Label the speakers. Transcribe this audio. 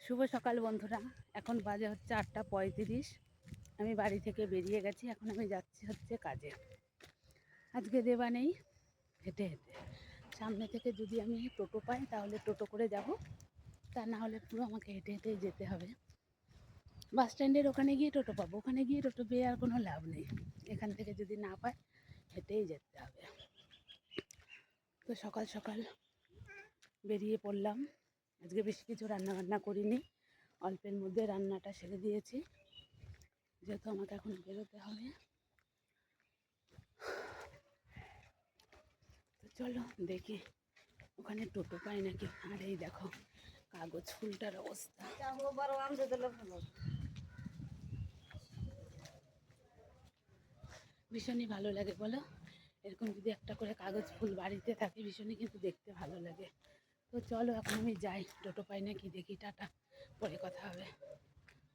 Speaker 1: শুভ সকাল বন্ধুরা। এখন বাজে হচ্ছে 8:35। আমি বাড়ি থেকে বেরিয়ে গেছি। এখন আমি যাচ্ছি হচ্ছে কাজে। আজকে দেওয়া নেই, হেঁটে হেঁটে সামনে থেকে যদি আমি টোটো পাই তাহলে টোটো করে যাব, তা না হলে পুরো আমাকে হেঁটে হেঁটেই যেতে হবে। বাস স্ট্যান্ডের ওখানে গিয়ে টোটো পাবো, ওখানে গিয়ে টোটো পেয়ে আর কোনো লাভ নেই। এখান থেকে যদি না পাই হেঁটেই যেতে হবে। তো সকাল সকাল বেরিয়ে পড়লাম। আজকে বেশি কিছু রান্নাবান্না করিনি, অল্পের মধ্যে রান্নাটা সেরে দিয়েছি, যেহেতু আমাকে এখন বেরোতে হবে। তো চলো দেখি ওখানে টোটো পাই নাকি। আর এই দেখো কাগজ ফুলটার অবস্থা। ভীষণই ভালো লাগে বলো, এরকম যদি একটা করে কাগজ ফুল বাড়িতে থাকে ভীষণই কিন্তু দেখতে ভালো লাগে। তো চলো এখন আমি যাই, টোটো পাই নাকি দেখি। টাটা, পরে কথা হবে।